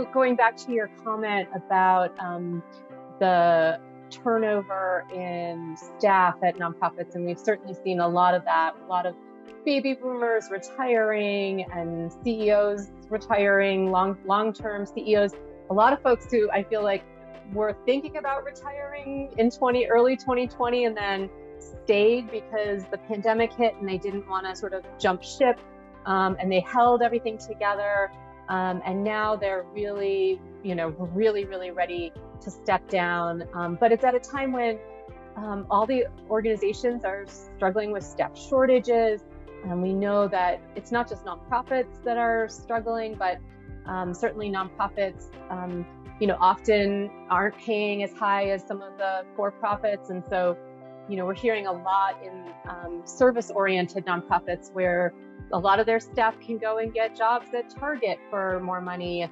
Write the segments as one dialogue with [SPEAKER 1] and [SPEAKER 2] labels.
[SPEAKER 1] Going back to your comment about the turnover in staff at nonprofits, and we've certainly seen a lot of that, a lot of baby boomers retiring and CEOs retiring, long-term CEOs, a lot of folks who I feel like were thinking about retiring in early 2020 and then stayed because the pandemic hit and they didn't want to sort of jump ship, and they held everything together. And now they're really, really ready to step down. But it's at a time when all the organizations are struggling with staff shortages. And we know that it's not just nonprofits that are struggling, but certainly nonprofits, often aren't paying as high as some of the for-profits. And so, we're hearing a lot in service-oriented nonprofits where a lot of their staff can go and get jobs at Target for more money if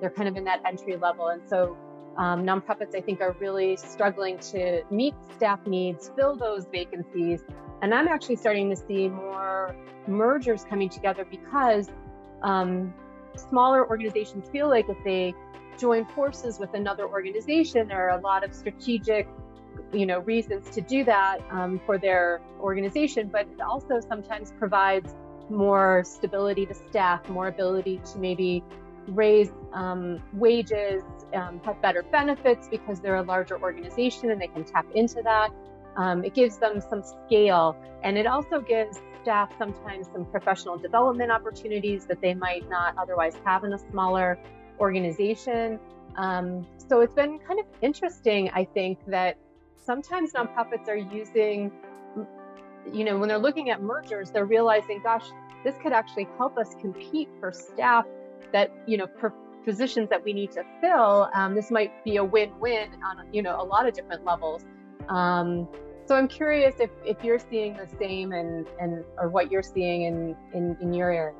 [SPEAKER 1] they're kind of in that entry level. And so nonprofits, I think, are really struggling to meet staff needs, fill those vacancies. And I'm actually starting to see more mergers coming together because smaller organizations feel like if they join forces with another organization, there are a lot of strategic reasons to do that for their organization, but it also sometimes provides more stability to staff, more ability to maybe raise wages, have better benefits because they're a larger organization and they can tap into that. It gives them some scale, and it also gives staff sometimes some professional development opportunities that they might not otherwise have in a smaller organization. So it's been kind of interesting, I think, that sometimes nonprofits are using, when they're looking at mergers, they're realizing, gosh, this could actually help us compete for staff that, for positions that we need to fill. This might be a win-win on, a lot of different levels. So I'm curious if you're seeing the same or what you're seeing in your area.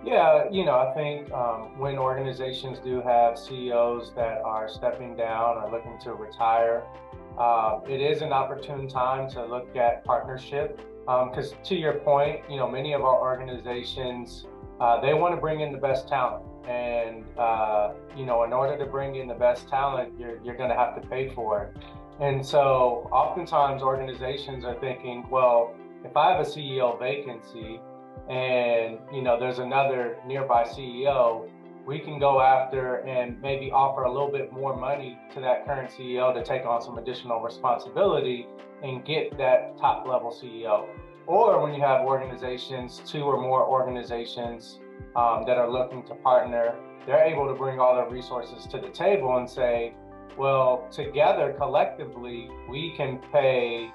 [SPEAKER 2] Yeah, I think when organizations do have CEOs that are stepping down or looking to retire, it is an opportune time to look at partnership. Because to your point, many of our organizations, they want to bring in the best talent. And, in order to bring in the best talent, you're going to have to pay for it. And so oftentimes organizations are thinking, well, if I have a CEO vacancy and, there's another nearby CEO, we can go after and maybe offer a little bit more money to that current CEO to take on some additional responsibility and get that top level CEO. Or when you have organizations, 2 or more organizations that are looking to partner, they're able to bring all their resources to the table and say, well, together, collectively, we can pay,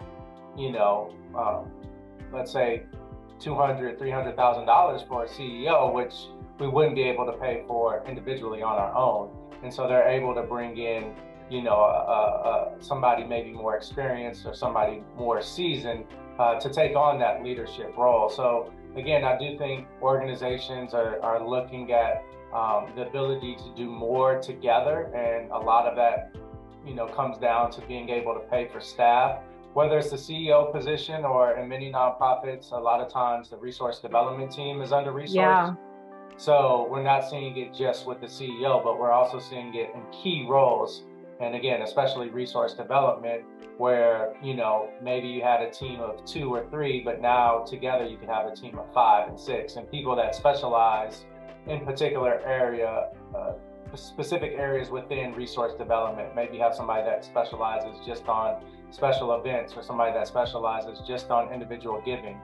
[SPEAKER 2] let's say $200,000, $300,000 for a CEO, which we wouldn't be able to pay for individually on our own. And so they're able to bring in, somebody maybe more experienced or somebody more seasoned to take on that leadership role. So again, I do think organizations are looking at the ability to do more together, and a lot of that, comes down to being able to pay for staff, whether it's the CEO position or in many nonprofits, a lot of times the resource development team is under-resourced.
[SPEAKER 1] Yeah.
[SPEAKER 2] So we're not seeing it just with the CEO, but we're also seeing it in key roles. And again, especially resource development, where, maybe you had a team of 2 or 3, but now together you can have a team of 5 and 6, and people that specialize in particular area, specific areas within resource development. Maybe have somebody that specializes just on special events, or somebody that specializes just on individual giving.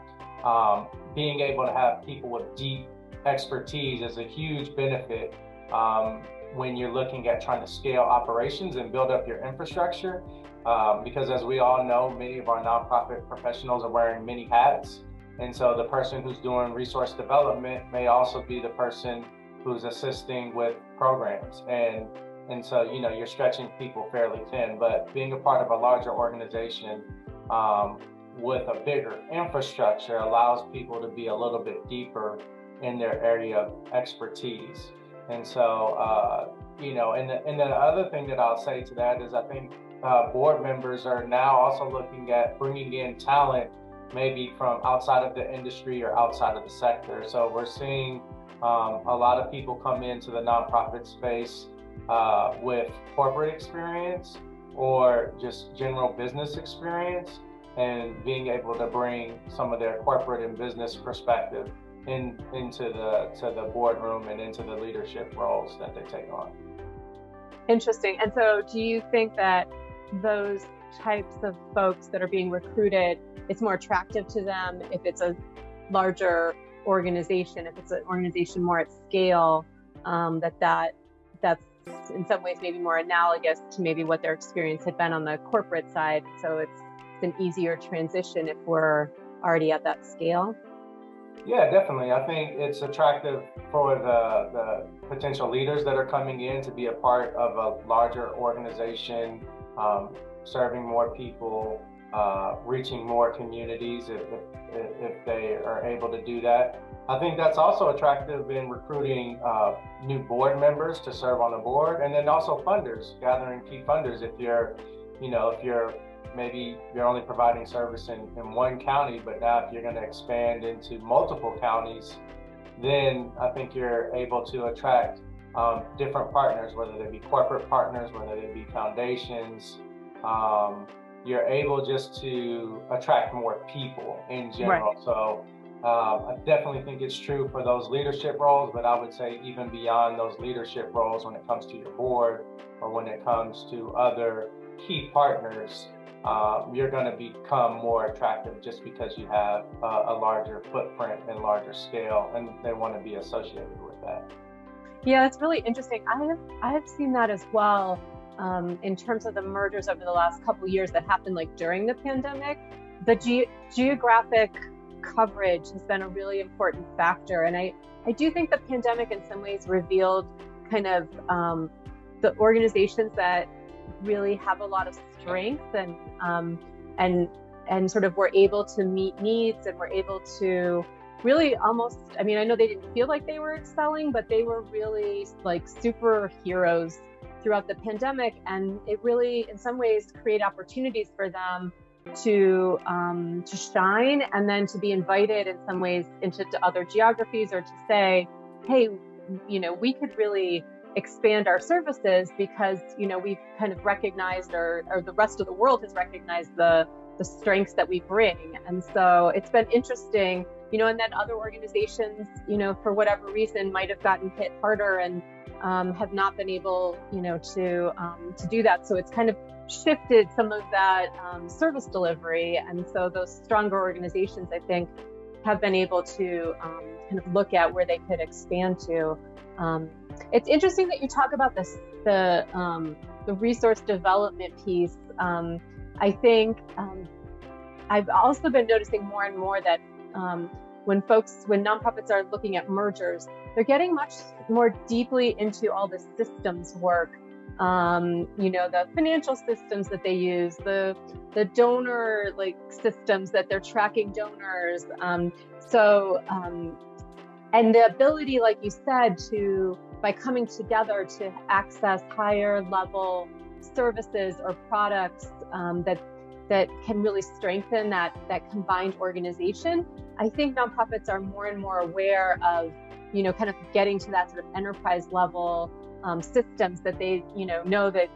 [SPEAKER 2] Being able to have people with deep expertise is a huge benefit when you're looking at trying to scale operations and build up your infrastructure. Because as we all know, many of our nonprofit professionals are wearing many hats. And so the person who's doing resource development may also be the person who's assisting with programs. And so, you're stretching people fairly thin, but being a part of a larger organization with a bigger infrastructure allows people to be a little bit deeper in their area of expertise. And so, and the other thing that I'll say to that is I think board members are now also looking at bringing in talent maybe from outside of the industry or outside of the sector. So we're seeing A lot of people come into the nonprofit space with corporate experience or just general business experience, and being able to bring some of their corporate and business perspective into the boardroom and into the leadership roles that they take on.
[SPEAKER 1] Interesting. And so do you think that those types of folks that are being recruited, it's more attractive to them if it's a larger organization, if it's an organization more at scale, that's in some ways maybe more analogous to maybe what their experience had been on the corporate side. So it's an easier transition if we're already at that scale?
[SPEAKER 2] Yeah, definitely. I think it's attractive for the potential leaders that are coming in to be a part of a larger organization, serving more people, reaching more communities if they are able to do that. I think that's also attractive in recruiting new board members to serve on the board, and then also funders, gathering key funders. If you're maybe you're only providing service in one county, but now if you're going to expand into multiple counties, then I think you're able to attract different partners, whether they be corporate partners, whether they be foundations. You're able just to attract more people in general. Right. So I definitely think it's true for those leadership roles, but I would say even beyond those leadership roles, when it comes to your board or when it comes to other key partners, you're going to become more attractive just because you have a larger footprint and larger scale, and they want to be associated with that.
[SPEAKER 1] Yeah, it's really interesting. I have seen that as well in terms of the mergers over the last couple of years that happened like during the pandemic. The geographic coverage has been a really important factor, and I do think the pandemic in some ways revealed kind of the organizations that really have a lot of strength and sort of were able to meet needs and were able to really almost, I mean, I know they didn't feel like they were excelling, but they were really like superheroes throughout the pandemic, and it really in some ways create opportunities for them to shine, and then to be invited in some ways into other geographies, or to say, hey, we could really expand our services because we've kind of recognized, or the rest of the world has recognized the strengths that we bring. And so it's been interesting, and then other organizations, for whatever reason might have gotten hit harder and have not been able to do that. So it's kind of shifted some of that service delivery, and so those stronger organizations, I think, have been able to kind of look at where they could expand to. It's interesting that you talk about the resource development piece. I think I've also been noticing more and more that when nonprofits are looking at mergers, they're getting much more deeply into all the systems work. The financial systems that they use, the donor systems that they're tracking donors. And the ability, like you said, by coming together to access higher level services or products that can really strengthen that combined organization. I think nonprofits are more and more aware of, kind of getting to that sort of enterprise level systems that they, know that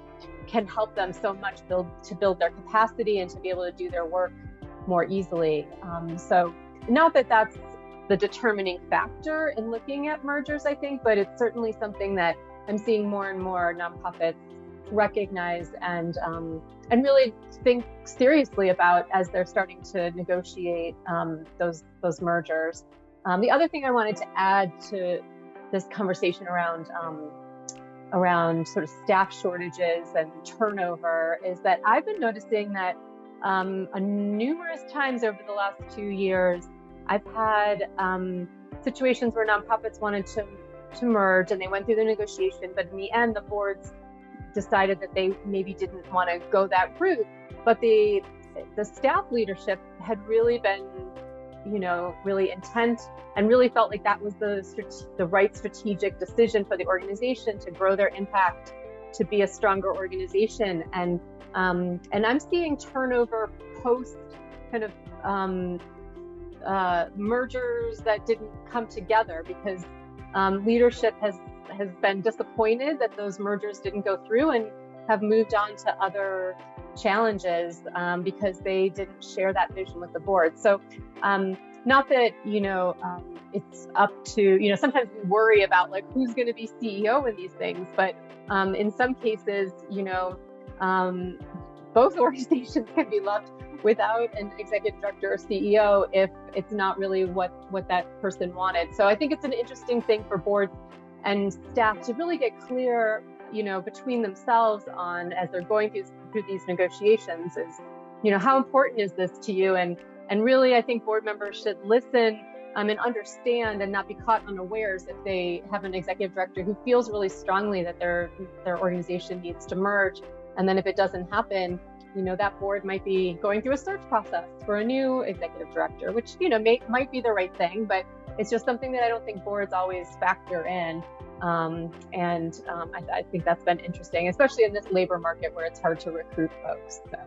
[SPEAKER 1] can help them so much build their capacity and to be able to do their work more easily. So not that that's the determining factor in looking at mergers, I think, but it's certainly something that I'm seeing more and more nonprofits recognize and really think seriously about as they're starting to negotiate those mergers. The other thing I wanted to add to this conversation around sort of staff shortages and turnover is that I've been noticing that numerous times over the last 2 years, I've had situations where nonprofits wanted to merge, and they went through the negotiation, but in the end, the boards decided that they maybe didn't want to go that route. But the staff leadership had really been, really intent and really felt like that was the right strategic decision for the organization to grow their impact, to be a stronger organization. And I'm seeing turnover post kind of mergers that didn't come together because leadership has been disappointed that those mergers didn't go through and have moved on to other challenges because they didn't share that vision with the board. So not that, it's up to, sometimes we worry about like who's going to be CEO in these things, but in some cases, both organizations can be left without an executive director or CEO if it's not really what that person wanted. So I think it's an interesting thing for boards and staff to really get clear, between themselves on, as they're going through these negotiations, is, how important is this to you? And really, I think board members should listen and understand and not be caught unawares if they have an executive director who feels really strongly that their organization needs to merge. And then if it doesn't happen, that board might be going through a search process for a new executive director, which, might be the right thing, but it's just something that I don't think boards always factor in. I think that's been interesting, especially in this labor market where it's hard to recruit folks. So.